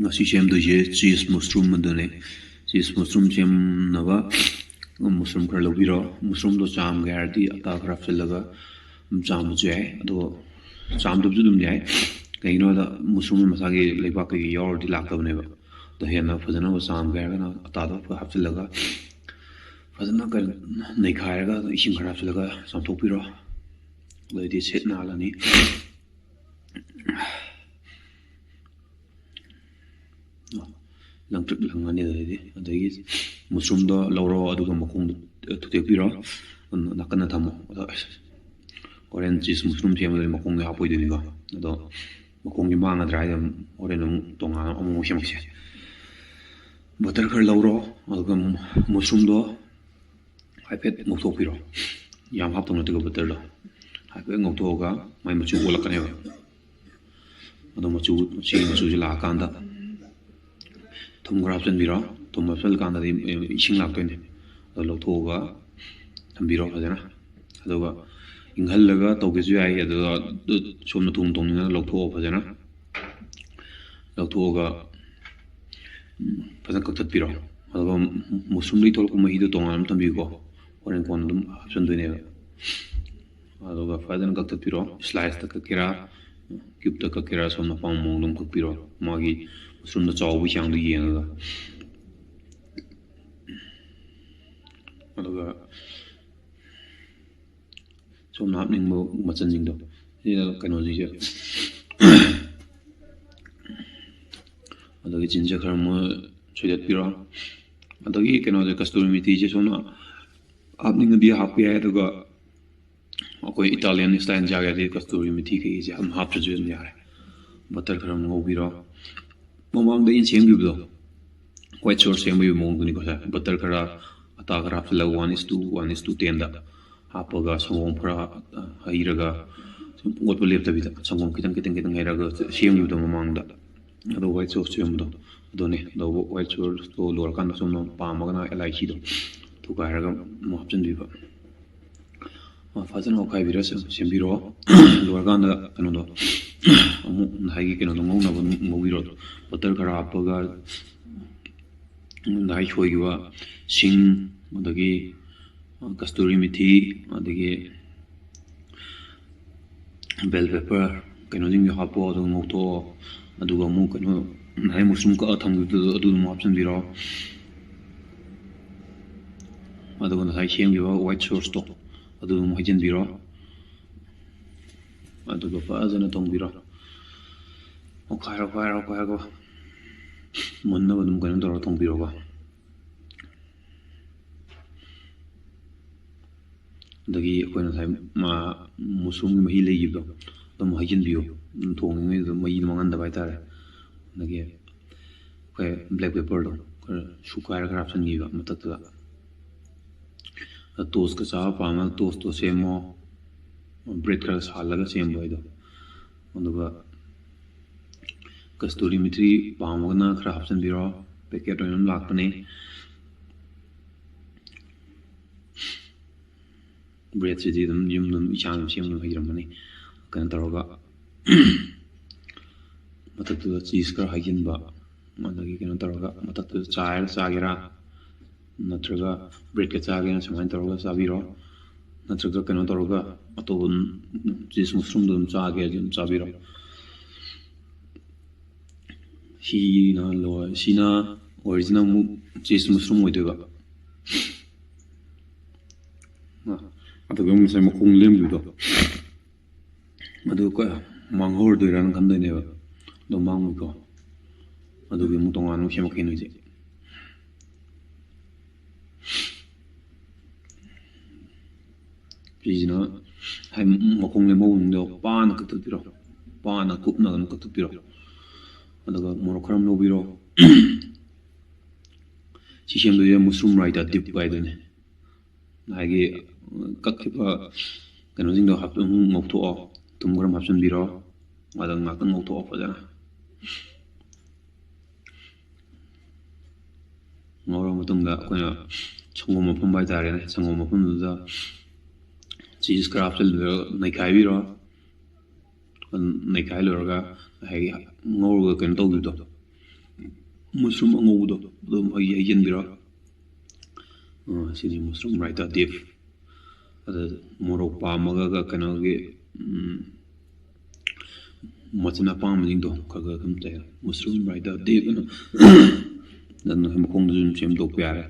ngasi semdoise cheese mushroom madane cheese mushroom semnaba mushroom khara lobiro mushroom do cham ga ardi ata khara filaga cham jai ado cham do dum jai kaino da mushroom masagi leiba ka yor di lakabne ba da hena fazana wa cham ga na ata do hapfilaga fazana ka nei khairaga ising khara filaga samthopiro lady set na alani lang trip lang ani dai adagi mushroom do lawro aduga makong tutek piro nakana thamo oren cheese mushroom thema makong ya poi dini ga ado makong gi manga drai dam oren tonga amu semse butter khar lawro aduga mushroom do haipet ngok piro yam hap tong tiga butter do haipet ngok to ga mai machu olakane ba ado machu la kanda thum graph chen biro thum masal kan da ising lak toine lo thoga thambiro ajana aduga inghal laga toge ju ai adu somna thum tong na lo tho phajana lo thoga phajan ka that biro aduga musum li tol ko mahi do tongan thambi ko oren kon dum option doine aduga phajan ka that biro slice ta ka kira cube ta ka kira somna pang mong dum ka biro magi mushroom da chaw bu chang du yeng ga aduga som nap ning mo machan jing do ni kano ji je aduga jinja khar mo choidat piro adugi kano je kasturi methi je sona apning dia hap ya aduga akoi italian style jaga de kasturi methi ke je ham hap je ne yare butter khar mo biro Momang da in same do quite short same you mong ni ko sa butter kara ata kara fla 1:10 da hapaga songom pra hairaga ngot lep ta bida songom kitang hairaga same you do momang da ado white sauce same do do ne do white sauce to lor kan som no pa ma na elaichi do to ka hairaga mo hapchen di ba fajan ho kai bira same biro lor kan da kanu do amu nai ke no ngau na mo biro butter khara apaga nai choi wa sing adagi kasturi methi adagi bell pepper keno jing ha po do ngau to aduga mu keno nai mushroom ka thang du adu mo option biro aduga nai shem wa white sauce to adu mo hijin biro aduga fa azana tong biro okairo manna badum kan dor thong biro ga dagi koina sai ma musum gi mahi legi do dum hajin biyo thong ngi do mai mangan da bai tare dagi ko black pepper do shukaira corruption gi ga matak da toast ka cha pa ma toast to semo bread ka salaga sem boy do aduga kasturi methi pamagna khara option biro packet on lakpane bread se dum yum dum ichang sem no hiram mani kan taroga matak tu cheese kar hajin ba madagi kan taroga matak tu chair chagira natraga bread ka chagena samai taroga sabiro natraga kan taroga atobun cheese mushroom dum chage dum sabiro Sina original cheese mushroom with the government some kung lim you do. Maduka Mangor do run come the never. No mango. Maduki Mutongan Shamakinoji. Please know, I'm Mokong Lemon, the pan cut to piro, pan a cook not cut to piro. aduga monochrome no biro sisem do mushroom right at dip by the nagi kakkipa kano jing do hap ngok to tum gram option biro adang ngak ngok to fa jana ngoro mutung da ko chungom mapum bai tare ne chungom mapum da cheese craft do nai kai biro nai kai lorga hai ngor ga kan to do mushroom angaudo adum haijenbira sini mushroom right deep ada morok pamaga kanoge machina pamjing kaga kamte mushroom right deep dan makong zum sem dok pyare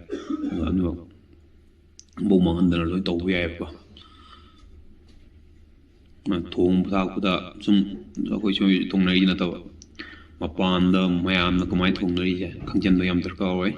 anu bo mangan loi tau yae pa thong thakda sum akhoi choi thong nai na taw mapan da mayam na kamai thong nai je khangchen da yam darka oi